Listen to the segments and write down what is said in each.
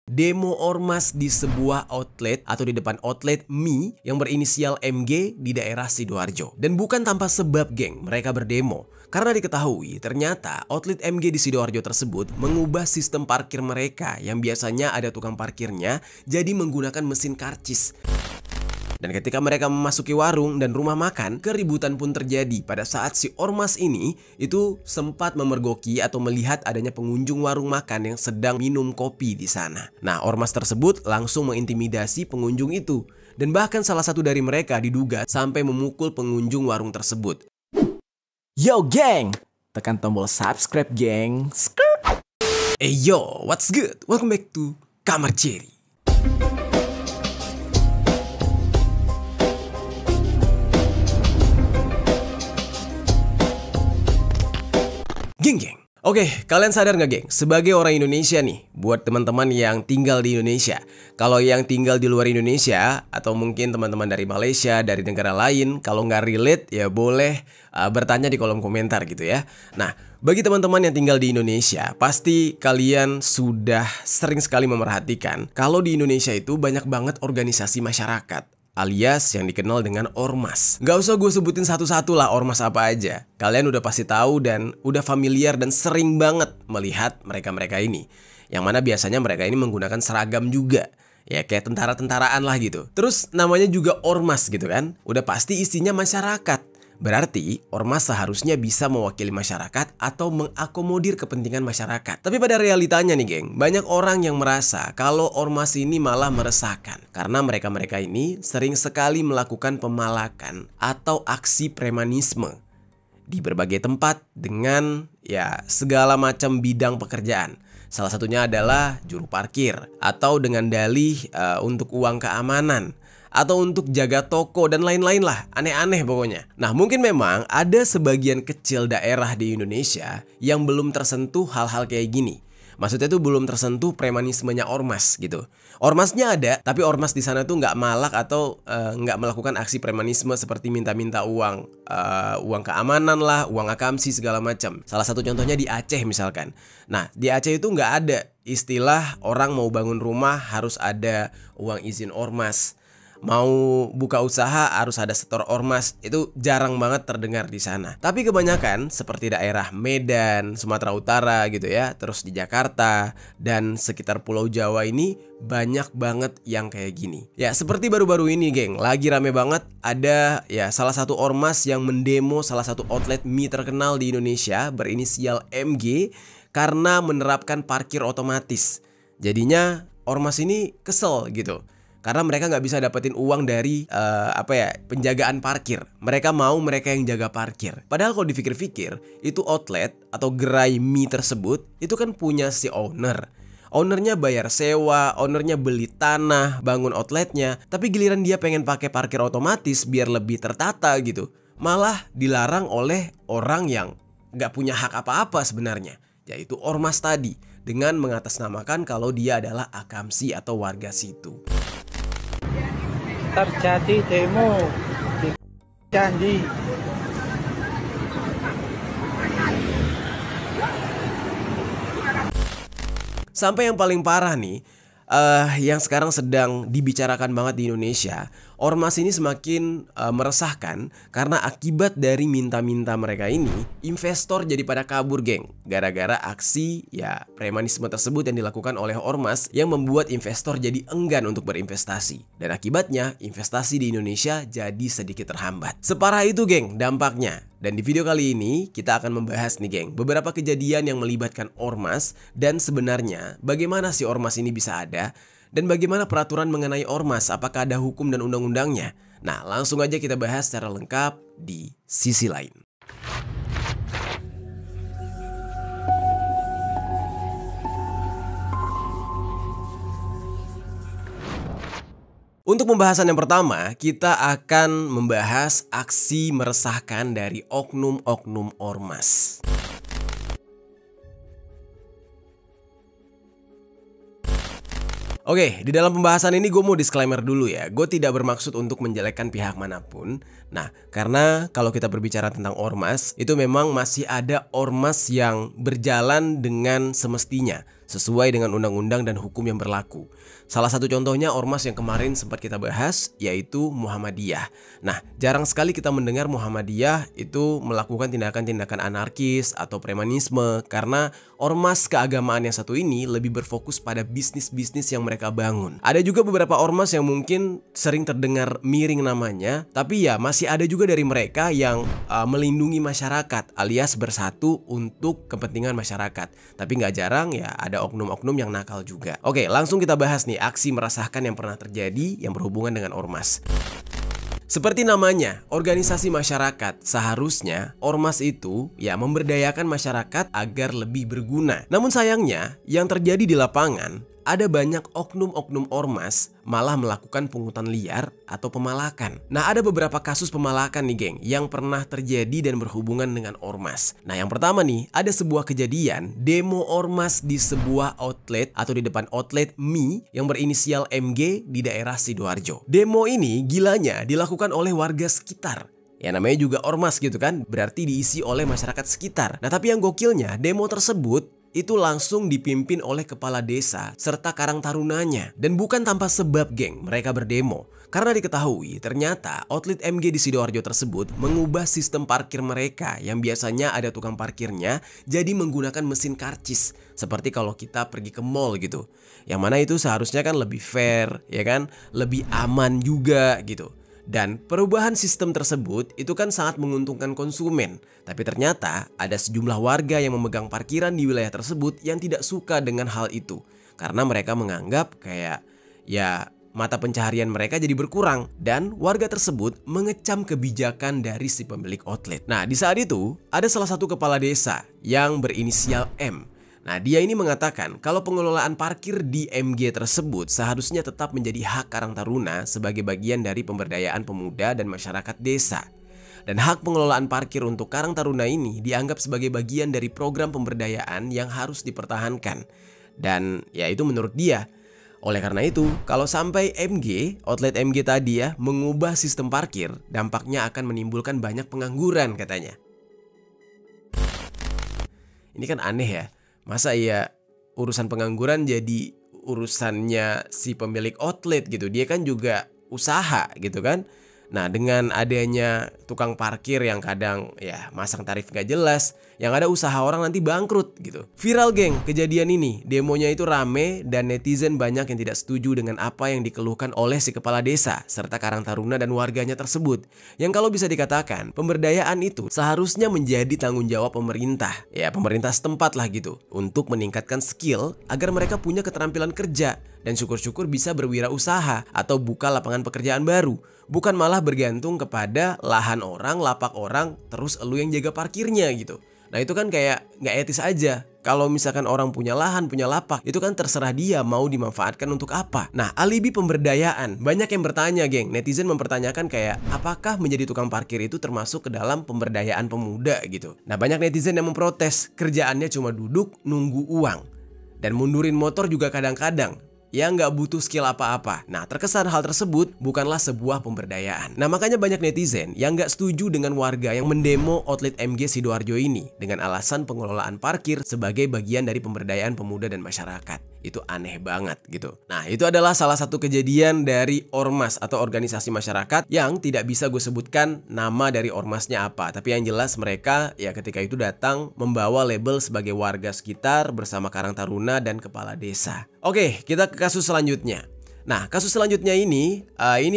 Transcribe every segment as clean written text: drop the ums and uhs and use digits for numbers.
demo ormas di sebuah outlet atau di depan outlet mie yang berinisial MG di daerah Sidoarjo. Dan bukan tanpa sebab, geng, mereka berdemo. Karena diketahui ternyata outlet MG di Sidoarjo tersebut mengubah sistem parkir mereka yang biasanya ada tukang parkirnya jadi menggunakan mesin karcis. Dan ketika mereka memasuki warung dan rumah makan, keributan pun terjadi pada saat si ormas ini itu sempat memergoki atau melihat adanya pengunjung warung makan yang sedang minum kopi di sana. Nah, ormas tersebut langsung mengintimidasi pengunjung itu. Dan bahkan salah satu dari mereka diduga sampai memukul pengunjung warung tersebut. Yo geng, tekan tombol subscribe geng. Hey yo, what's good? Welcome back to Kamar Cherry. Geng. Oke, kalian sadar nggak, geng? Sebagai orang Indonesia nih, buat teman-teman yang tinggal di Indonesia, kalau yang tinggal di luar Indonesia atau mungkin teman-teman dari Malaysia, dari negara lain, kalau nggak relate ya boleh bertanya di kolom komentar gitu ya. Nah, bagi teman-teman yang tinggal di Indonesia, pasti kalian sudah sering sekali memerhatikan kalau di Indonesia itu banyak banget organisasi masyarakat, alias yang dikenal dengan ormas. Gak usah gue sebutin satu-satu lah ormas apa aja. Kalian udah pasti tahu dan udah familiar dan sering banget melihat mereka-mereka ini. Yang mana biasanya mereka ini menggunakan seragam juga. Ya kayak tentara-tentaraan lah gitu. Terus namanya juga ormas gitu kan. Udah pasti isinya masyarakat. Berarti ormas seharusnya bisa mewakili masyarakat atau mengakomodir kepentingan masyarakat. Tapi pada realitanya nih, geng, banyak orang yang merasa kalau ormas ini malah meresahkan. Karena mereka-mereka ini sering sekali melakukan pemalakan atau aksi premanisme di berbagai tempat dengan ya segala macam bidang pekerjaan. Salah satunya adalah juru parkir atau dengan dalih untuk uang keamanan, atau untuk jaga toko dan lain-lain lah, aneh-aneh pokoknya. Nah, mungkin memang ada sebagian kecil daerah di Indonesia yang belum tersentuh hal-hal kayak gini. Maksudnya tuh belum tersentuh premanismenya ormas gitu. Ormasnya ada, tapi ormas di sana tuh nggak malak atau nggak melakukan aksi premanisme seperti minta-minta uang keamanan lah, uang akamsi segala macam. Salah satu contohnya di Aceh misalkan. Nah, di Aceh itu nggak ada istilah orang mau bangun rumah harus ada uang izin ormas. Mau buka usaha harus ada setor ormas, itu jarang banget terdengar di sana. Tapi kebanyakan seperti daerah Medan, Sumatera Utara gitu ya, terus di Jakarta dan sekitar Pulau Jawa ini banyak banget yang kayak gini. Ya seperti baru-baru ini, geng, lagi rame banget ada ya salah satu ormas yang mendemo salah satu outlet mie terkenal di Indonesia berinisial MG karena menerapkan parkir otomatis. Jadinya ormas ini kesel gitu. Karena mereka nggak bisa dapetin uang dari penjagaan parkir. Mereka mau mereka yang jaga parkir. Padahal kalau dipikir-pikir, itu outlet atau gerai mie tersebut itu kan punya si owner. Ownernya bayar sewa, ownernya beli tanah, bangun outletnya. Tapi giliran dia pengen pakai parkir otomatis biar lebih tertata gitu, malah dilarang oleh orang yang nggak punya hak apa-apa sebenarnya, yaitu ormas tadi, dengan mengatasnamakan kalau dia adalah akamsi atau warga situ. Terjadi demo di Candi. Sampai yang paling parah nih, yang sekarang sedang dibicarakan banget di Indonesia, ormas ini semakin meresahkan karena akibat dari minta-minta mereka ini, investor jadi pada kabur, geng. Gara-gara aksi ya premanisme tersebut yang dilakukan oleh ormas yang membuat investor jadi enggan untuk berinvestasi. Dan akibatnya investasi di Indonesia jadi sedikit terhambat. Separah itu, geng, dampaknya. Dan di video kali ini kita akan membahas nih, geng, beberapa kejadian yang melibatkan ormas dan sebenarnya bagaimana si ormas ini bisa ada dan bagaimana peraturan mengenai ormas, apakah ada hukum dan undang-undangnya. Nah, langsung aja kita bahas secara lengkap di sisi lain. Untuk pembahasan yang pertama, kita akan membahas aksi meresahkan dari oknum-oknum ormas. Oke, di dalam pembahasan ini gue mau disclaimer dulu ya. Gue tidak bermaksud untuk menjelekkan pihak manapun. Nah, karena kalau kita berbicara tentang ormas, itu memang masih ada ormas yang berjalan dengan semestinya. sesuai dengan undang-undang dan hukum yang berlaku. Salah satu contohnya ormas yang kemarin sempat kita bahas, yaitu Muhammadiyah. Nah, jarang sekali kita mendengar Muhammadiyah itu melakukan tindakan-tindakan anarkis atau premanisme, karena ormas keagamaan yang satu ini lebih berfokus pada bisnis-bisnis yang mereka bangun. Ada juga beberapa ormas yang mungkin sering terdengar miring namanya, tapi ya masih ada juga dari mereka yang melindungi masyarakat alias bersatu untuk kepentingan masyarakat. Tapi nggak jarang ya ada oknum-oknum yang nakal juga. Oke, langsung kita bahas nih aksi meresahkan yang pernah terjadi yang berhubungan dengan ormas. Seperti namanya, organisasi masyarakat, seharusnya ormas itu ya memberdayakan masyarakat agar lebih berguna. Namun sayangnya, yang terjadi di lapangan, ada banyak oknum-oknum ormas malah melakukan pungutan liar atau pemalakan. Nah, ada beberapa kasus pemalakan nih geng yang pernah terjadi dan berhubungan dengan ormas. Nah, yang pertama nih, ada sebuah kejadian demo ormas di sebuah outlet atau di depan outlet mie yang berinisial MG di daerah Sidoarjo. Demo ini gilanya dilakukan oleh warga sekitar. Ya namanya juga ormas gitu kan, berarti diisi oleh masyarakat sekitar. Nah, tapi yang gokilnya, demo tersebut itu langsung dipimpin oleh kepala desa serta karang tarunanya. Dan bukan tanpa sebab geng mereka berdemo, karena diketahui ternyata outlet MG di Sidoarjo tersebut mengubah sistem parkir mereka yang biasanya ada tukang parkirnya jadi menggunakan mesin karcis, seperti kalau kita pergi ke mall gitu. Yang mana itu seharusnya kan lebih fair, ya kan, lebih aman juga gitu. Dan perubahan sistem tersebut itu kan sangat menguntungkan konsumen. Tapi ternyata ada sejumlah warga yang memegang parkiran di wilayah tersebut yang tidak suka dengan hal itu. Karena mereka menganggap kayak ya mata pencaharian mereka jadi berkurang. Dan warga tersebut mengecam kebijakan dari si pemilik outlet. Nah, di saat itu ada salah satu kepala desa yang berinisial M. Nah, dia ini mengatakan kalau pengelolaan parkir di MG tersebut seharusnya tetap menjadi hak Karang Taruna sebagai bagian dari pemberdayaan pemuda dan masyarakat desa. Dan hak pengelolaan parkir untuk Karang Taruna ini dianggap sebagai bagian dari program pemberdayaan yang harus dipertahankan. Dan ya itu menurut dia. Oleh karena itu, kalau sampai outlet MG tadi ya mengubah sistem parkir, dampaknya akan menimbulkan banyak pengangguran katanya. Ini kan aneh ya. Masa iya urusan pengangguran jadi urusannya si pemilik outlet gitu. Dia kan juga usaha gitu kan. Nah, dengan adanya tukang parkir yang kadang ya masang tarif gak jelas, yang ada usaha orang nanti bangkrut gitu. Viral geng kejadian ini, demonya itu rame dan netizen banyak yang tidak setuju dengan apa yang dikeluhkan oleh si kepala desa serta Karang Taruna dan warganya tersebut. Yang kalau bisa dikatakan, pemberdayaan itu seharusnya menjadi tanggung jawab pemerintah. Ya, pemerintah setempat lah gitu, untuk meningkatkan skill agar mereka punya keterampilan kerja dan syukur-syukur bisa berwirausaha atau buka lapangan pekerjaan baru. Bukan malah bergantung kepada lahan orang, lapak orang, terus elu yang jaga parkirnya gitu. Nah itu kan kayak nggak etis aja. Kalau misalkan orang punya lahan, punya lapak, itu kan terserah dia mau dimanfaatkan untuk apa. Nah, alibi pemberdayaan, banyak yang bertanya geng. Netizen mempertanyakan kayak, apakah menjadi tukang parkir itu termasuk ke dalam pemberdayaan pemuda gitu. Nah, banyak netizen yang memprotes, kerjaannya cuma duduk, nunggu uang. Dan mundurin motor juga kadang-kadang. Yang nggak butuh skill apa-apa. Nah, terkesan hal tersebut bukanlah sebuah pemberdayaan. Nah, makanya banyak netizen yang nggak setuju dengan warga yang mendemo outlet MG Sidoarjo ini dengan alasan pengelolaan parkir sebagai bagian dari pemberdayaan pemuda dan masyarakat. Itu aneh banget gitu. Nah, itu adalah salah satu kejadian dari ormas atau organisasi masyarakat yang tidak bisa gue sebutkan nama dari ormasnya apa. Tapi yang jelas mereka ya ketika itu datang membawa label sebagai warga sekitar bersama Karang Taruna dan kepala desa. Oke, kita ke kasus selanjutnya. Nah, kasus selanjutnya ini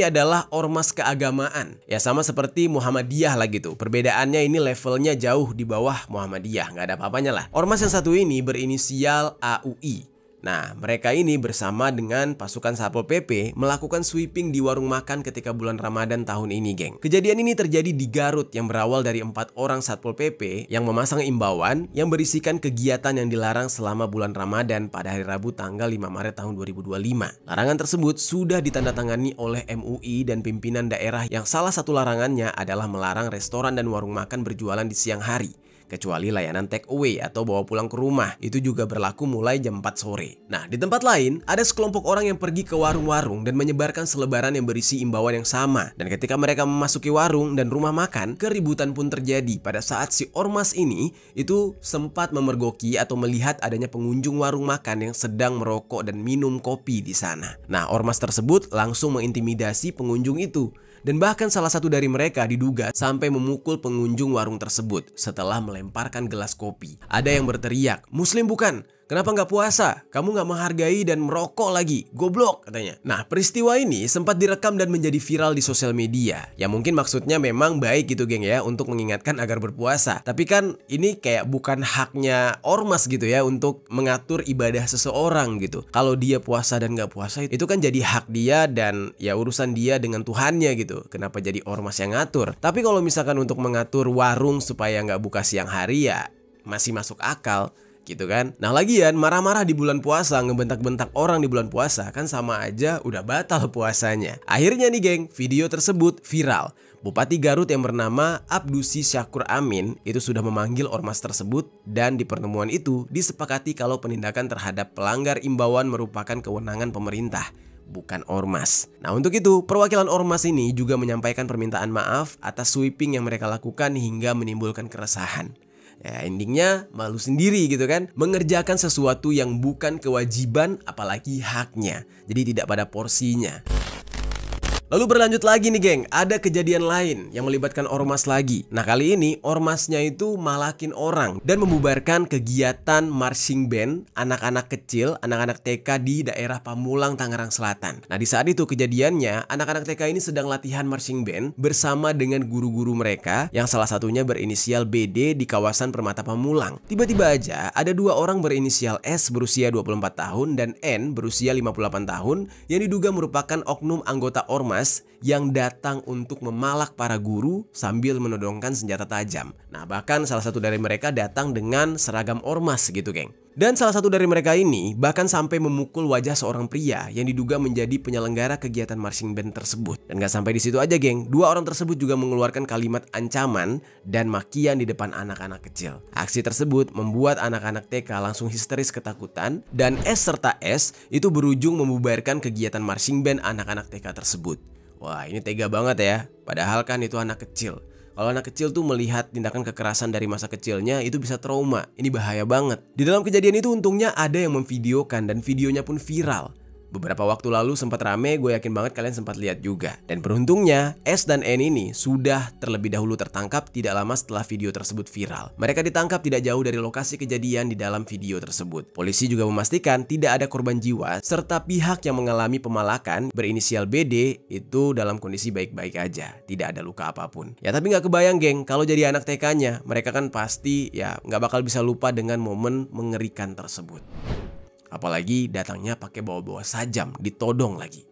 adalah ormas keagamaan. Ya sama seperti Muhammadiyah lah gitu. Perbedaannya ini levelnya jauh di bawah Muhammadiyah, nggak ada apa-apanya lah. Ormas yang satu ini berinisial AUI. Nah, mereka ini bersama dengan pasukan Satpol PP melakukan sweeping di warung makan ketika bulan Ramadan tahun ini, geng. Kejadian ini terjadi di Garut yang berawal dari 4 orang Satpol PP yang memasang imbauan yang berisikan kegiatan yang dilarang selama bulan Ramadan pada hari Rabu tanggal 5 Maret tahun 2025. Larangan tersebut sudah ditandatangani oleh MUI dan pimpinan daerah yang salah satu larangannya adalah melarang restoran dan warung makan berjualan di siang hari. kecuali layanan take away atau bawa pulang ke rumah. Itu juga berlaku mulai jam 4 sore. Nah, di tempat lain ada sekelompok orang yang pergi ke warung-warung dan menyebarkan selebaran yang berisi imbauan yang sama. Dan ketika mereka memasuki warung dan rumah makan, keributan pun terjadi pada saat si ormas ini itu sempat memergoki atau melihat adanya pengunjung warung makan yang sedang merokok dan minum kopi di sana. Nah, ormas tersebut langsung mengintimidasi pengunjung itu. Dan bahkan salah satu dari mereka diduga sampai memukul pengunjung warung tersebut setelah melemparkan gelas kopi. Ada yang berteriak, "Muslim bukan? Kenapa nggak puasa? Kamu nggak menghargai dan merokok lagi, goblok," katanya. Nah, peristiwa ini sempat direkam dan menjadi viral di sosial media. Ya mungkin maksudnya memang baik gitu geng ya, untuk mengingatkan agar berpuasa. Tapi kan ini kayak bukan haknya ormas gitu ya untuk mengatur ibadah seseorang gitu. Kalau dia puasa dan nggak puasa itu kan jadi hak dia dan ya urusan dia dengan Tuhannya gitu. Kenapa jadi ormas yang ngatur? Tapi kalau misalkan untuk mengatur warung supaya nggak buka siang hari ya masih masuk akal gitu kan. Nah lagian marah-marah di bulan puasa, ngebentak-bentak orang di bulan puasa kan sama aja udah batal puasanya. Akhirnya nih geng, video tersebut viral. Bupati Garut yang bernama Abdusi Syakur Amin itu sudah memanggil ormas tersebut dan di pertemuan itu disepakati kalau penindakan terhadap pelanggar imbauan merupakan kewenangan pemerintah, bukan ormas. Nah untuk itu perwakilan ormas ini juga menyampaikan permintaan maaf atas sweeping yang mereka lakukan hingga menimbulkan keresahan. Ya endingnya malu sendiri gitu kan, mengerjakan sesuatu yang bukan kewajiban apalagi haknya, jadi tidak pada porsinya. Lalu berlanjut lagi nih geng, ada kejadian lain yang melibatkan ormas lagi. Nah kali ini ormasnya itu malakin orang dan membubarkan kegiatan marching band anak-anak kecil, anak-anak TK di daerah Pamulang, Tangerang Selatan. Nah di saat itu kejadiannya, anak-anak TK ini sedang latihan marching band bersama dengan guru-guru mereka yang salah satunya berinisial BD di kawasan Permata Pamulang. Tiba-tiba aja ada dua orang berinisial S berusia 24 tahun dan N berusia 58 tahun yang diduga merupakan oknum anggota ormas yang datang untuk memalak para guru sambil menodongkan senjata tajam. Nah bahkan salah satu dari mereka datang dengan seragam ormas gitu geng. Dan salah satu dari mereka ini bahkan sampai memukul wajah seorang pria yang diduga menjadi penyelenggara kegiatan marching band tersebut. Dan gak sampai di situ aja geng, dua orang tersebut juga mengeluarkan kalimat ancaman dan makian di depan anak-anak kecil. Aksi tersebut membuat anak-anak TK langsung histeris ketakutan dan S serta S itu berujung membubarkan kegiatan marching band anak-anak TK tersebut. Wah ini tega banget ya, padahal kan itu anak kecil. Kalau anak kecil tuh melihat tindakan kekerasan dari masa kecilnya itu bisa trauma, ini bahaya banget. Di dalam kejadian itu untungnya ada yang memvideokan dan videonya pun viral. Beberapa waktu lalu sempat rame, gue yakin banget kalian sempat lihat juga. Dan beruntungnya S dan N ini sudah terlebih dahulu tertangkap tidak lama setelah video tersebut viral. Mereka ditangkap tidak jauh dari lokasi kejadian di dalam video tersebut. Polisi juga memastikan tidak ada korban jiwa serta pihak yang mengalami pemalakan berinisial BD itu dalam kondisi baik-baik aja, tidak ada luka apapun. Ya tapi nggak kebayang geng, kalau jadi anak TK-nya mereka kan pasti ya nggak bakal bisa lupa dengan momen mengerikan tersebut. Apalagi datangnya pakai bawa-bawa sajam, ditodong lagi.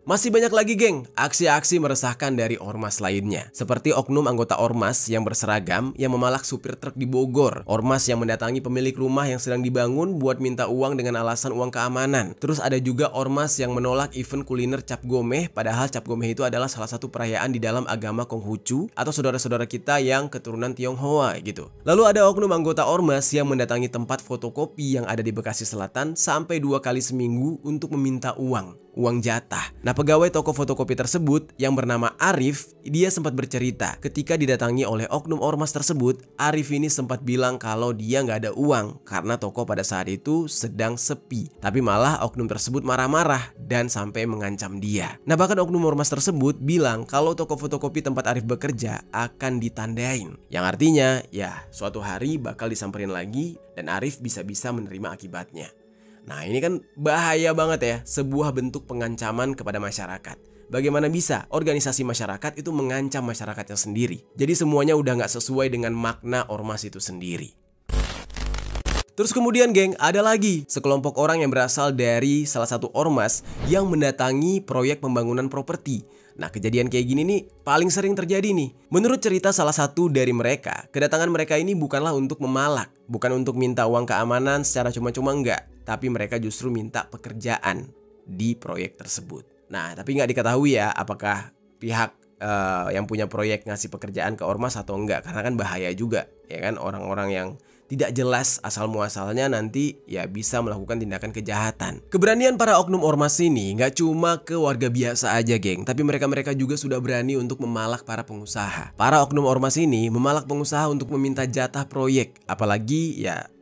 Masih banyak lagi geng, aksi-aksi meresahkan dari ormas lainnya. Seperti oknum anggota ormas yang berseragam yang memalak supir truk di Bogor. Ormas yang mendatangi pemilik rumah yang sedang dibangun buat minta uang dengan alasan uang keamanan. Terus ada juga ormas yang menolak event kuliner Cap Gomeh, padahal Cap Gomeh itu adalah salah satu perayaan di dalam agama Konghucu atau saudara-saudara kita yang keturunan Tionghoa gitu. Lalu ada oknum anggota ormas yang mendatangi tempat fotokopi yang ada di Bekasi Selatan sampai 2 kali seminggu untuk meminta uang jatah. Nah pegawai toko fotokopi tersebut yang bernama Arif, dia sempat bercerita ketika didatangi oleh oknum ormas tersebut, Arif ini sempat bilang kalau dia nggak ada uang karena toko pada saat itu sedang sepi. Tapi malah oknum tersebut marah-marah dan sampai mengancam dia. Nah bahkan oknum ormas tersebut bilang kalau toko fotokopi tempat Arif bekerja akan ditandain. Yang artinya ya suatu hari bakal disamperin lagi dan Arif bisa-bisa menerima akibatnya. Nah ini kan bahaya banget ya, sebuah bentuk pengancaman kepada masyarakat. Bagaimana bisa organisasi masyarakat itu mengancam masyarakatnya sendiri? Jadi semuanya udah nggak sesuai dengan makna ormas itu sendiri. Terus kemudian geng, ada lagi sekelompok orang yang berasal dari salah satu ormas yang mendatangi proyek pembangunan properti. Nah kejadian kayak gini nih paling sering terjadi nih. Menurut cerita salah satu dari mereka, kedatangan mereka ini bukanlah untuk memalak, bukan untuk minta uang keamanan secara cuma-cuma enggak, tapi mereka justru minta pekerjaan di proyek tersebut. Nah tapi nggak diketahui ya apakah pihak yang punya proyek ngasih pekerjaan ke ormas atau enggak, karena kan bahaya juga ya kan, orang-orang yang tidak jelas asal muasalnya nanti ya bisa melakukan tindakan kejahatan. Keberanian para oknum ormas ini nggak cuma ke warga biasa aja geng, tapi mereka juga sudah berani untuk memalak para pengusaha. Para oknum ormas ini memalak pengusaha untuk meminta jatah proyek, apalagi ya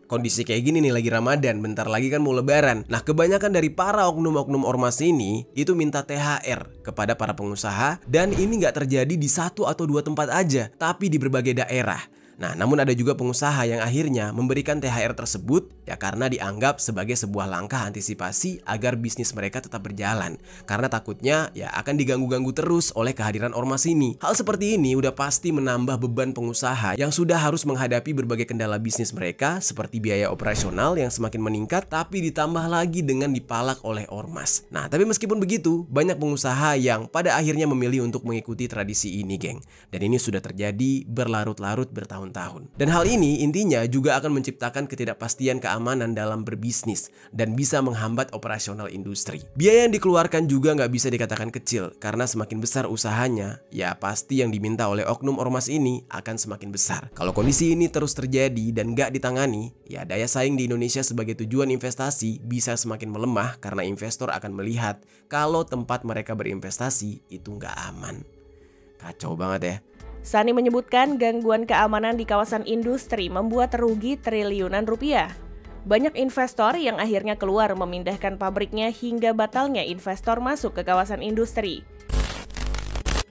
kondisi kayak gini nih, lagi Ramadan, bentar lagi kan mau lebaran. Nah, kebanyakan dari para oknum-oknum ormas ini itu minta THR kepada para pengusaha, dan ini nggak terjadi di 1 atau 2 tempat aja, tapi di berbagai daerah. Nah, namun ada juga pengusaha yang akhirnya memberikan THR tersebut ya karena dianggap sebagai sebuah langkah antisipasi agar bisnis mereka tetap berjalan. Karena takutnya ya akan diganggu-ganggu terus oleh kehadiran ormas ini. Hal seperti ini udah pasti menambah beban pengusaha yang sudah harus menghadapi berbagai kendala bisnis mereka seperti biaya operasional yang semakin meningkat, tapi ditambah lagi dengan dipalak oleh ormas. Nah, tapi meskipun begitu, banyak pengusaha yang pada akhirnya memilih untuk mengikuti tradisi ini, geng. Dan ini sudah terjadi berlarut-larut bertahun-tahun. Dan hal ini intinya juga akan menciptakan ketidakpastian keamanan dalam berbisnis dan bisa menghambat operasional industri. Biaya yang dikeluarkan juga nggak bisa dikatakan kecil, karena semakin besar usahanya, ya pasti yang diminta oleh oknum ormas ini akan semakin besar. Kalau kondisi ini terus terjadi dan nggak ditangani, ya daya saing di Indonesia sebagai tujuan investasi bisa semakin melemah karena investor akan melihat kalau tempat mereka berinvestasi itu nggak aman. Kacau banget ya. Sani menyebutkan gangguan keamanan di kawasan industri membuat rugi triliunan rupiah. Banyak investor yang akhirnya keluar memindahkan pabriknya hingga batalnya investor masuk ke kawasan industri.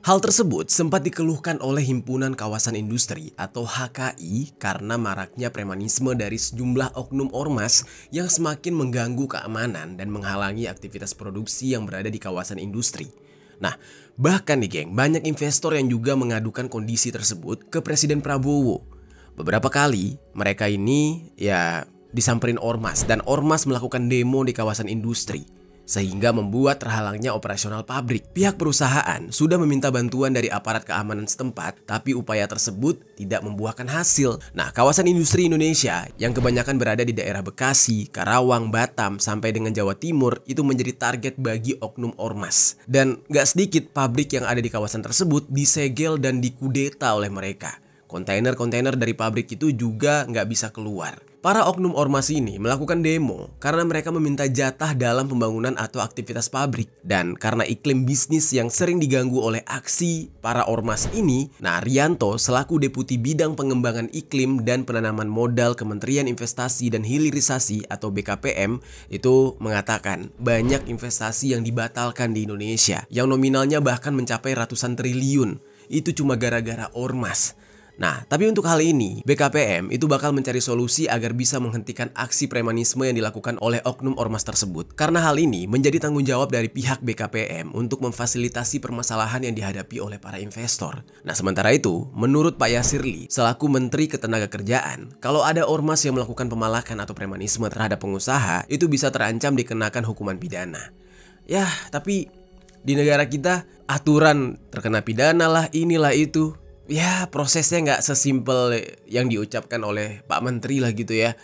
Hal tersebut sempat dikeluhkan oleh Himpunan Kawasan Industri atau HKI karena maraknya premanisme dari sejumlah oknum ormas yang semakin mengganggu keamanan dan menghalangi aktivitas produksi yang berada di kawasan industri. Nah, bahkan nih geng, banyak investor yang juga mengadukan kondisi tersebut ke Presiden Prabowo. Beberapa kali mereka ini ya disamperin ormas dan ormas melakukan demo di kawasan industri, sehingga membuat terhalangnya operasional pabrik. Pihak perusahaan sudah meminta bantuan dari aparat keamanan setempat, tapi upaya tersebut tidak membuahkan hasil. Nah, kawasan industri Indonesia yang kebanyakan berada di daerah Bekasi, Karawang, Batam, sampai dengan Jawa Timur itu menjadi target bagi oknum ormas. Dan gak sedikit pabrik yang ada di kawasan tersebut disegel dan dikudeta oleh mereka. Kontainer-kontainer dari pabrik itu juga nggak bisa keluar. Para oknum ormas ini melakukan demo karena mereka meminta jatah dalam pembangunan atau aktivitas pabrik. Dan karena iklim bisnis yang sering diganggu oleh aksi para ormas ini, nah Rianto selaku Deputi Bidang Pengembangan Iklim dan Penanaman Modal Kementerian Investasi dan Hilirisasi atau BKPM itu mengatakan banyak investasi yang dibatalkan di Indonesia yang nominalnya bahkan mencapai ratusan triliun. Itu cuma gara-gara ormas. Nah, tapi untuk hal ini, BKPM itu bakal mencari solusi agar bisa menghentikan aksi premanisme yang dilakukan oleh oknum ormas tersebut. Karena hal ini menjadi tanggung jawab dari pihak BKPM untuk memfasilitasi permasalahan yang dihadapi oleh para investor. Nah, sementara itu, menurut Pak Yasirli, selaku Menteri Ketenagakerjaan, kalau ada ormas yang melakukan pemalakan atau premanisme terhadap pengusaha, itu bisa terancam dikenakan hukuman pidana. Yah, tapi di negara kita, aturan terkena pidana lah, inilah itu. Ya prosesnya nggak sesimpel yang diucapkan oleh Pak Menteri lah gitu ya.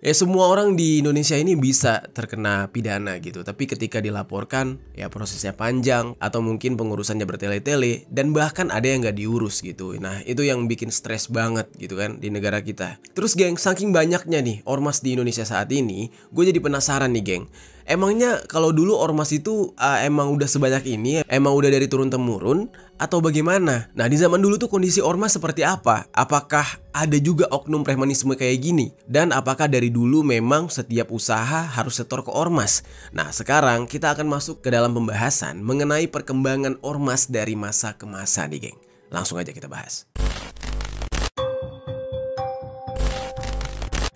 Ya semua orang di Indonesia ini bisa terkena pidana gitu. Tapi ketika dilaporkan ya prosesnya panjang atau mungkin pengurusannya bertele-tele. Dan bahkan ada yang nggak diurus gitu. Nah itu yang bikin stres banget gitu kan di negara kita. Terus geng, saking banyaknya nih ormas di Indonesia saat ini, gue jadi penasaran nih geng. Emangnya kalau dulu ormas itu emang udah sebanyak ini, emang udah dari turun-temurun atau bagaimana? Nah di zaman dulu tuh kondisi ormas seperti apa? Apakah ada juga oknum premanisme kayak gini? Dan apakah dari dulu memang setiap usaha harus setor ke ormas? Nah sekarang kita akan masuk ke dalam pembahasan mengenai perkembangan ormas dari masa ke masa nih geng. Langsung aja kita bahas.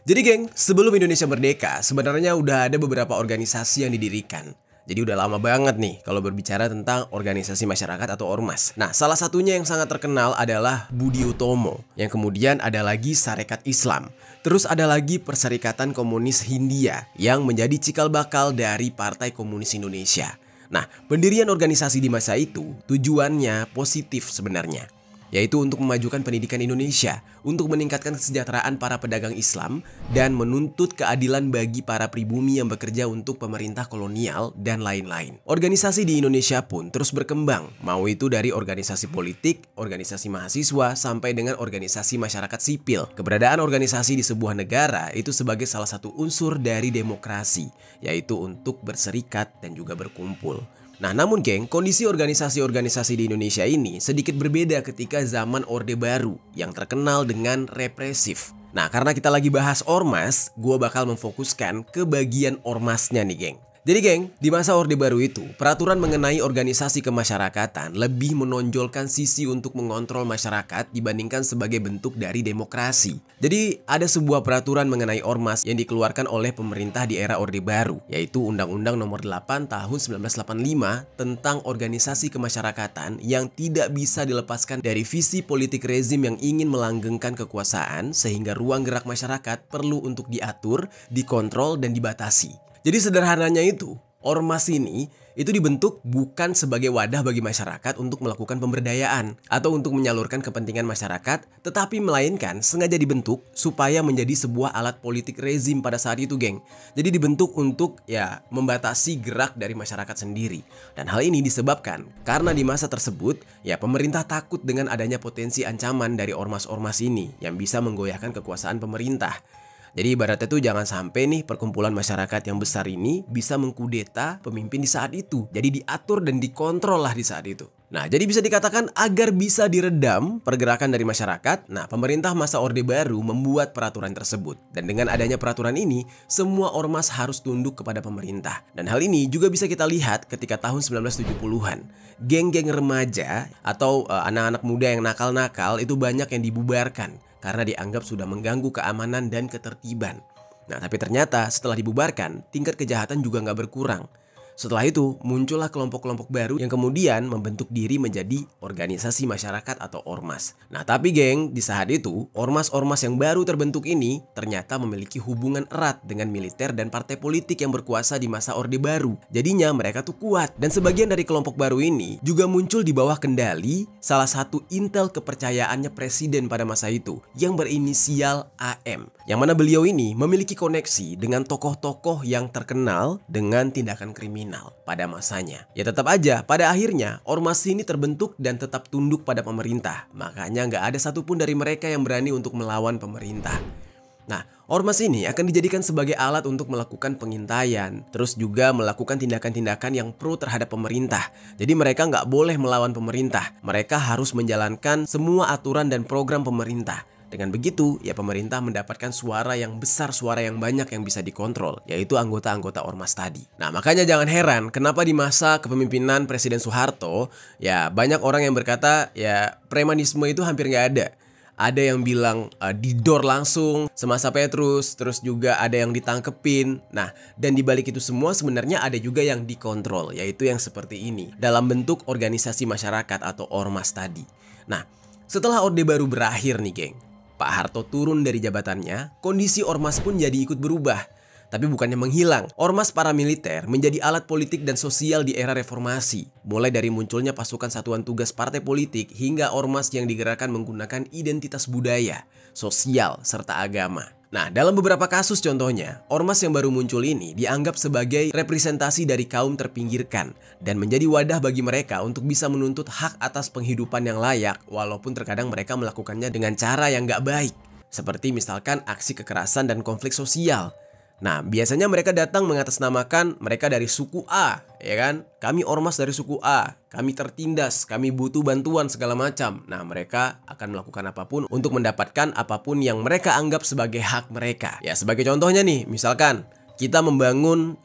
Jadi geng, sebelum Indonesia merdeka, sebenarnya udah ada beberapa organisasi yang didirikan. Jadi udah lama banget nih kalau berbicara tentang organisasi masyarakat atau ormas. Nah, salah satunya yang sangat terkenal adalah Budi Utomo. Yang kemudian ada lagi Sarekat Islam. Terus ada lagi Perserikatan Komunis Hindia yang menjadi cikal bakal dari Partai Komunis Indonesia. Nah, pendirian organisasi di masa itu tujuannya positif sebenarnya. yaitu untuk memajukan pendidikan Indonesia, untuk meningkatkan kesejahteraan para pedagang Islam, dan menuntut keadilan bagi para pribumi yang bekerja untuk pemerintah kolonial, dan lain-lain. Organisasi di Indonesia pun terus berkembang, mau itu dari organisasi politik, organisasi mahasiswa, sampai dengan organisasi masyarakat sipil. Keberadaan organisasi di sebuah negara itu sebagai salah satu unsur dari demokrasi, yaitu untuk berserikat dan juga berkumpul. Nah, namun geng, kondisi organisasi-organisasi di Indonesia ini sedikit berbeda ketika zaman Orde Baru yang terkenal dengan represif. Nah, karena kita lagi bahas ormas, gue bakal memfokuskan ke bagian ormasnya nih geng. Jadi geng, di masa Orde Baru itu, peraturan mengenai organisasi kemasyarakatan lebih menonjolkan sisi untuk mengontrol masyarakat dibandingkan sebagai bentuk dari demokrasi. Jadi ada sebuah peraturan mengenai ormas yang dikeluarkan oleh pemerintah di era Orde Baru, yaitu Undang-Undang Nomor 8 Tahun 1985 tentang organisasi kemasyarakatan yang tidak bisa dilepaskan dari visi politik rezim yang ingin melanggengkan kekuasaan, sehingga ruang gerak masyarakat perlu untuk diatur, dikontrol, dan dibatasi. Jadi sederhananya itu, ormas ini itu dibentuk bukan sebagai wadah bagi masyarakat untuk melakukan pemberdayaan atau untuk menyalurkan kepentingan masyarakat, tetapi melainkan sengaja dibentuk supaya menjadi sebuah alat politik rezim pada saat itu geng. Jadi dibentuk untuk membatasi gerak dari masyarakat sendiri. Dan hal ini disebabkan karena di masa tersebut pemerintah takut dengan adanya potensi ancaman dari ormas-ormas ini yang bisa menggoyahkan kekuasaan pemerintah. Jadi ibaratnya tuh jangan sampai nih perkumpulan masyarakat yang besar ini bisa mengkudeta pemimpin di saat itu. Jadi diatur dan dikontrol lah di saat itu. Nah, jadi bisa dikatakan agar bisa diredam pergerakan dari masyarakat, nah pemerintah masa Orde Baru membuat peraturan tersebut. Dan dengan adanya peraturan ini, semua ormas harus tunduk kepada pemerintah. Dan hal ini juga bisa kita lihat ketika tahun 1970-an. Geng-geng remaja atau anak-anak muda yang nakal-nakal itu banyak yang dibubarkan karena dianggap sudah mengganggu keamanan dan ketertiban. Nah, tapi ternyata setelah dibubarkan, tingkat kejahatan juga nggak berkurang. Setelah itu, muncullah kelompok-kelompok baru yang kemudian membentuk diri menjadi organisasi masyarakat atau ormas. Nah, tapi geng, di saat itu, ormas-ormas yang baru terbentuk ini ternyata memiliki hubungan erat dengan militer dan partai politik yang berkuasa di masa Orde Baru. Jadinya mereka tuh kuat. Dan sebagian dari kelompok baru ini juga muncul di bawah kendali salah satu intel kepercayaannya presiden pada masa itu, yang berinisial AM. Yang mana beliau ini memiliki koneksi dengan tokoh-tokoh yang terkenal dengan tindakan kriminal pada masanya. Ya tetap aja, pada akhirnya ormas ini terbentuk dan tetap tunduk pada pemerintah. Makanya nggak ada satupun dari mereka yang berani untuk melawan pemerintah. Nah, ormas ini akan dijadikan sebagai alat untuk melakukan pengintaian, terus juga melakukan tindakan-tindakan yang pro terhadap pemerintah. Jadi mereka nggak boleh melawan pemerintah. Mereka harus menjalankan semua aturan dan program pemerintah. Dengan begitu, pemerintah mendapatkan suara yang besar, suara yang banyak yang bisa dikontrol, yaitu anggota-anggota ormas tadi. Nah, makanya jangan heran kenapa di masa kepemimpinan Presiden Soeharto, banyak orang yang berkata, premanisme itu hampir nggak ada. Ada yang bilang didor langsung semasa Petrus, terus juga ada yang ditangkepin. Nah, dan dibalik itu semua sebenarnya ada juga yang dikontrol, yaitu yang seperti ini, dalam bentuk organisasi masyarakat atau ormas tadi. Nah, setelah Orde Baru berakhir nih geng, Pak Harto turun dari jabatannya, kondisi ormas pun jadi ikut berubah. Tapi bukannya menghilang, ormas paramiliter menjadi alat politik dan sosial di era reformasi. Mulai dari munculnya pasukan satuan tugas partai politik hingga ormas yang digerakkan menggunakan identitas budaya, sosial, serta agama. Nah, dalam beberapa kasus contohnya, ormas yang baru muncul ini dianggap sebagai representasi dari kaum terpinggirkan dan menjadi wadah bagi mereka untuk bisa menuntut hak atas penghidupan yang layak walaupun terkadang mereka melakukannya dengan cara yang gak baik. Seperti misalkan aksi kekerasan dan konflik sosial. Nah, biasanya mereka datang mengatasnamakan mereka dari suku A, ya kan? Kami ormas dari suku A, kami tertindas, kami butuh bantuan segala macam. Nah, mereka akan melakukan apapun untuk mendapatkan apapun yang mereka anggap sebagai hak mereka. Ya, sebagai contohnya nih, misalkan kita membangun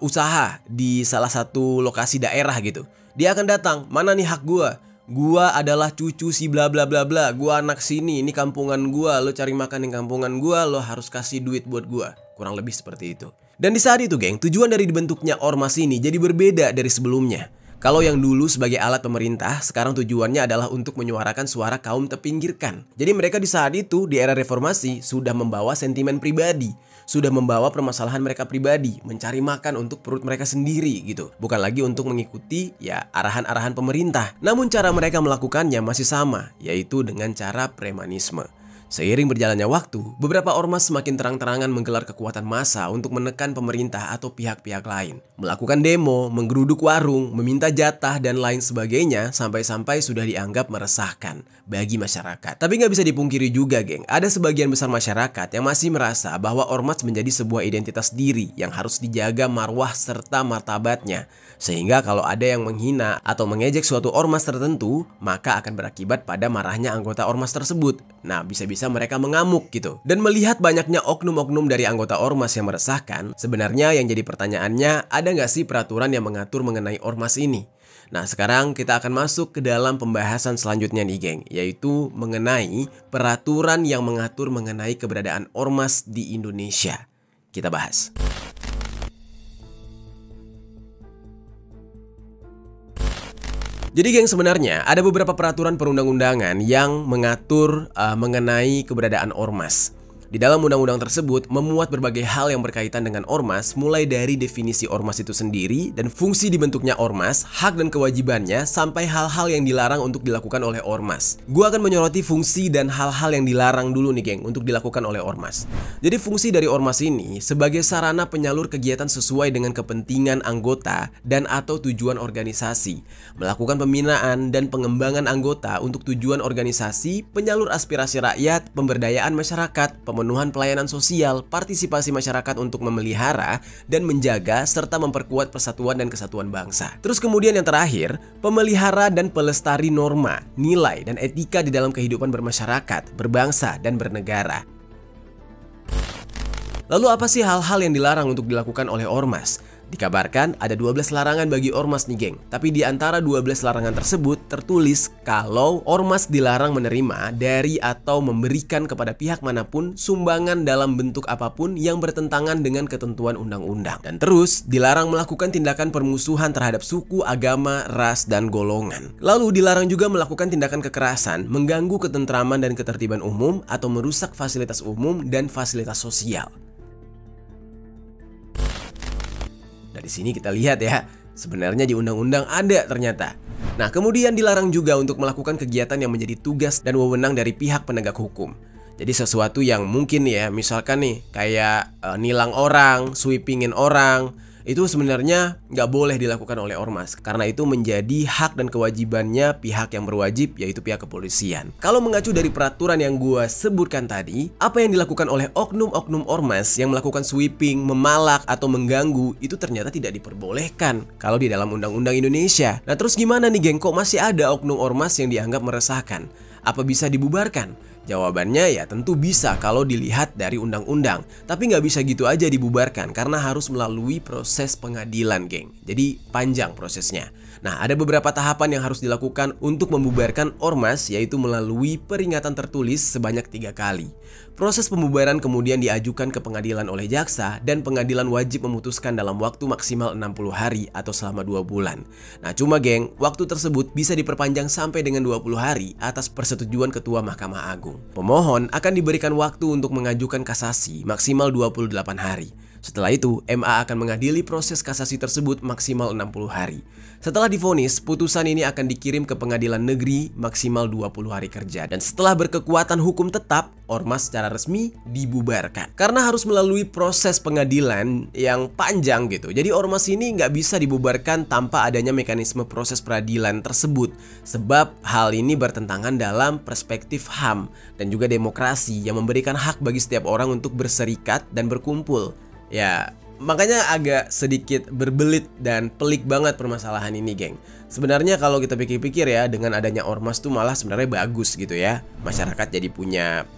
usaha di salah satu lokasi daerah gitu. Dia akan datang, mana nih hak gua? Gua adalah cucu si bla bla bla bla. Gua anak sini, ini kampungan gua. Lo cari makan di kampungan gua, lo harus kasih duit buat gua. Kurang lebih seperti itu. Dan di saat itu geng, tujuan dari dibentuknya ormas ini jadi berbeda dari sebelumnya. Kalau yang dulu sebagai alat pemerintah, sekarang tujuannya adalah untuk menyuarakan suara kaum terpinggirkan. Jadi mereka di saat itu, di era reformasi, sudah membawa sentimen pribadi, sudah membawa permasalahan mereka pribadi, mencari makan untuk perut mereka sendiri gitu. Bukan lagi untuk mengikuti ya arahan-arahan pemerintah. Namun cara mereka melakukannya masih sama, yaitu dengan cara premanisme. Seiring berjalannya waktu, beberapa ormas semakin terang-terangan menggelar kekuatan massa untuk menekan pemerintah atau pihak-pihak lain. Melakukan demo, menggeruduk warung, meminta jatah, dan lain sebagainya sampai-sampai sudah dianggap meresahkan bagi masyarakat. Tapi nggak bisa dipungkiri juga, geng, ada sebagian besar masyarakat yang masih merasa bahwa ormas menjadi sebuah identitas diri yang harus dijaga marwah serta martabatnya. Sehingga kalau ada yang menghina atau mengejek suatu ormas tertentu, maka akan berakibat pada marahnya anggota ormas tersebut. Nah, bisa-bisa mereka mengamuk gitu. Dan melihat banyaknya oknum-oknum dari anggota ormas yang meresahkan, sebenarnya yang jadi pertanyaannya, ada nggak sih peraturan yang mengatur mengenai ormas ini? Nah, sekarang kita akan masuk ke dalam pembahasan selanjutnya nih, geng, yaitu mengenai peraturan yang mengatur mengenai keberadaan ormas di Indonesia. Kita bahas. Jadi geng, sebenarnya ada beberapa peraturan perundang-undangan yang mengatur mengenai keberadaan ormas. Di dalam undang-undang tersebut memuat berbagai hal yang berkaitan dengan ormas, mulai dari definisi ormas itu sendiri dan fungsi dibentuknya ormas, hak dan kewajibannya, sampai hal-hal yang dilarang untuk dilakukan oleh ormas. Gua akan menyoroti fungsi dan hal-hal yang dilarang dulu nih, geng, untuk dilakukan oleh ormas. Jadi fungsi dari ormas ini sebagai sarana penyalur kegiatan sesuai dengan kepentingan anggota dan atau tujuan organisasi, melakukan pembinaan dan pengembangan anggota untuk tujuan organisasi, penyalur aspirasi rakyat, pemberdayaan masyarakat, pemenuhan pelayanan sosial, partisipasi masyarakat untuk memelihara dan menjaga serta memperkuat persatuan dan kesatuan bangsa. Terus kemudian yang terakhir, pemelihara dan pelestari norma, nilai dan etika di dalam kehidupan bermasyarakat, berbangsa dan bernegara. Lalu apa sih hal-hal yang dilarang untuk dilakukan oleh ormas? Dikabarkan ada 12 larangan bagi ormas nih, geng. Tapi di antara 12 larangan tersebut tertulis kalau ormas dilarang menerima dari atau memberikan kepada pihak manapun sumbangan dalam bentuk apapun yang bertentangan dengan ketentuan undang-undang. Dan terus dilarang melakukan tindakan permusuhan terhadap suku, agama, ras, dan golongan. Lalu dilarang juga melakukan tindakan kekerasan, mengganggu ketentraman dan ketertiban umum atau merusak fasilitas umum dan fasilitas sosial. Dari sini kita lihat ya, sebenarnya di undang-undang ada ternyata. Nah, kemudian dilarang juga untuk melakukan kegiatan yang menjadi tugas dan wewenang dari pihak penegak hukum. Jadi sesuatu yang mungkin ya, misalkan nih kayak nilang orang, sweepingin orang, itu sebenarnya nggak boleh dilakukan oleh ormas karena itu menjadi hak dan kewajibannya pihak yang berwajib, yaitu pihak kepolisian. Kalau mengacu dari peraturan yang gue sebutkan tadi, apa yang dilakukan oleh oknum-oknum ormas yang melakukan sweeping, memalak atau mengganggu itu ternyata tidak diperbolehkan kalau di dalam undang-undang Indonesia. Nah, terus gimana nih, geng, kok masih ada oknum ormas yang dianggap meresahkan? Apa bisa dibubarkan? Jawabannya ya tentu bisa kalau dilihat dari undang-undang. Tapi nggak bisa gitu aja dibubarkan karena harus melalui proses pengadilan, geng. Jadi panjang prosesnya. Nah, ada beberapa tahapan yang harus dilakukan untuk membubarkan ormas, yaitu melalui peringatan tertulis sebanyak 3 kali. Proses pembubaran kemudian diajukan ke pengadilan oleh jaksa dan pengadilan wajib memutuskan dalam waktu maksimal 60 hari atau selama 2 bulan. Nah, cuma geng, waktu tersebut bisa diperpanjang sampai dengan 20 hari atas persetujuan Ketua Mahkamah Agung. Pemohon akan diberikan waktu untuk mengajukan kasasi maksimal 28 hari. Setelah itu, MA akan mengadili proses kasasi tersebut maksimal 60 hari. Setelah divonis, putusan ini akan dikirim ke pengadilan negeri maksimal 20 hari kerja. Dan setelah berkekuatan hukum tetap, ormas secara resmi dibubarkan. Karena harus melalui proses pengadilan yang panjang gitu. Jadi ormas ini nggak bisa dibubarkan tanpa adanya mekanisme proses peradilan tersebut. Sebab hal ini bertentangan dalam perspektif HAM dan juga demokrasi yang memberikan hak bagi setiap orang untuk berserikat dan berkumpul. Ya, makanya agak sedikit berbelit dan pelik banget permasalahan ini, geng. Sebenarnya kalau kita pikir-pikir ya, dengan adanya ormas tuh malah sebenarnya bagus gitu ya. Masyarakat jadi punya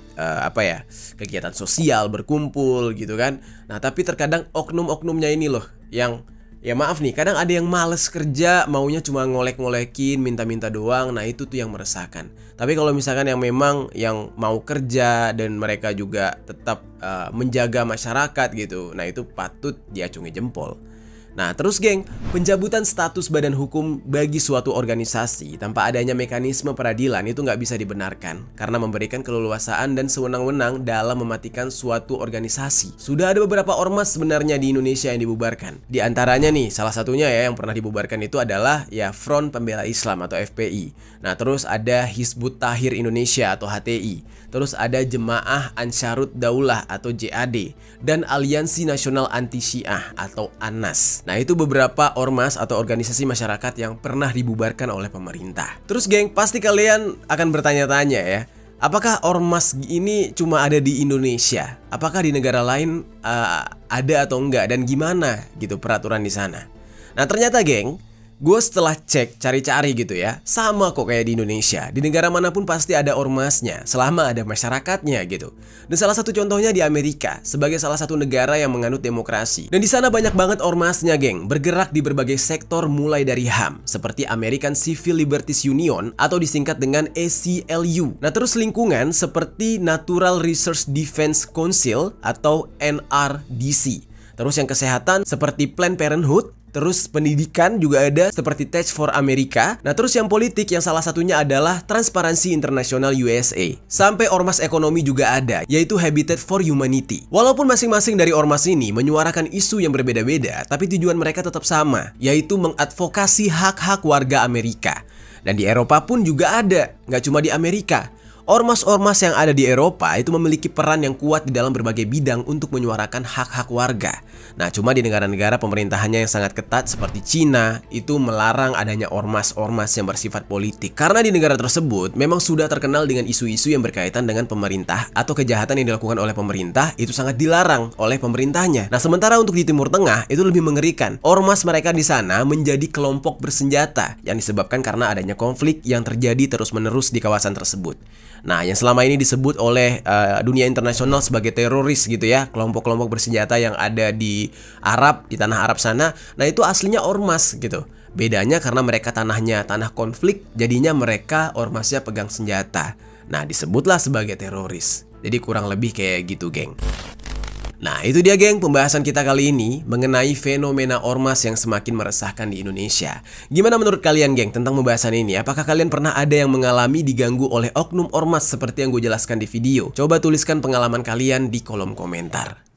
kegiatan sosial, berkumpul gitu kan. Nah, tapi terkadang oknum-oknumnya ini loh yang ya maaf nih, kadang ada yang males kerja, maunya cuma ngolek-ngolekin, minta-minta doang. Nah, itu tuh yang meresahkan. Tapi kalau misalkan yang memang yang mau kerja dan mereka juga tetap menjaga masyarakat gitu, nah itu patut diacungi jempol. Nah terus geng, pencabutan status badan hukum bagi suatu organisasi tanpa adanya mekanisme peradilan itu nggak bisa dibenarkan karena memberikan keleluasaan dan sewenang-wenang dalam mematikan suatu organisasi. Sudah ada beberapa ormas sebenarnya di Indonesia yang dibubarkan. Di antaranya nih, salah satunya ya yang pernah dibubarkan itu adalah ya Front Pembela Islam atau FPI. Nah terus ada Hizbut Tahrir Indonesia atau HTI. Terus ada Jemaah Ansharut Daulah atau JAD dan Aliansi Nasional Anti Syiah atau ANAS. Nah itu beberapa ormas atau organisasi masyarakat yang pernah dibubarkan oleh pemerintah. Terus geng, pasti kalian akan bertanya-tanya ya, apakah ormas ini cuma ada di Indonesia? Apakah di negara lain ada atau enggak? Dan gimana gitu peraturan di sana? Nah ternyata geng, gue setelah cek cari-cari gitu ya, sama kok kayak di Indonesia. Di negara manapun pasti ada ormasnya selama ada masyarakatnya gitu. Dan salah satu contohnya di Amerika sebagai salah satu negara yang menganut demokrasi. Dan di sana banyak banget ormasnya geng, bergerak di berbagai sektor mulai dari HAM seperti American Civil Liberties Union atau disingkat dengan ACLU. Nah terus lingkungan seperti Natural Resource Defense Council atau NRDC. Terus yang kesehatan seperti Planned Parenthood. Terus pendidikan juga ada seperti Tech for America. Nah terus yang politik yang salah satunya adalah Transparency International USA. Sampai ormas ekonomi juga ada, yaitu Habitat for Humanity. Walaupun masing-masing dari ormas ini menyuarakan isu yang berbeda-beda, tapi tujuan mereka tetap sama, yaitu mengadvokasi hak-hak warga Amerika. Dan di Eropa pun juga ada, nggak cuma di Amerika. Ormas-ormas yang ada di Eropa itu memiliki peran yang kuat di dalam berbagai bidang untuk menyuarakan hak-hak warga. Nah, cuma di negara-negara pemerintahannya yang sangat ketat seperti Cina itu melarang adanya ormas-ormas yang bersifat politik. Karena di negara tersebut memang sudah terkenal dengan isu-isu yang berkaitan dengan pemerintah atau kejahatan yang dilakukan oleh pemerintah itu sangat dilarang oleh pemerintahnya. Nah, sementara untuk di Timur Tengah itu lebih mengerikan. Ormas mereka di sana menjadi kelompok bersenjata yang disebabkan karena adanya konflik yang terjadi terus-menerus di kawasan tersebut. Nah, yang selama ini disebut oleh dunia internasional sebagai teroris gitu ya, kelompok-kelompok bersenjata yang ada di Arab, di tanah Arab sana. Nah, itu aslinya ormas gitu. Bedanya karena mereka tanahnya tanah konflik, jadinya mereka ormasnya pegang senjata. Nah, disebutlah sebagai teroris. Jadi kurang lebih kayak gitu, geng. Nah itu dia geng pembahasan kita kali ini mengenai fenomena ormas yang semakin meresahkan di Indonesia. Gimana menurut kalian geng tentang pembahasan ini? Apakah kalian pernah ada yang mengalami diganggu oleh oknum ormas seperti yang gue jelaskan di video? Coba tuliskan pengalaman kalian di kolom komentar.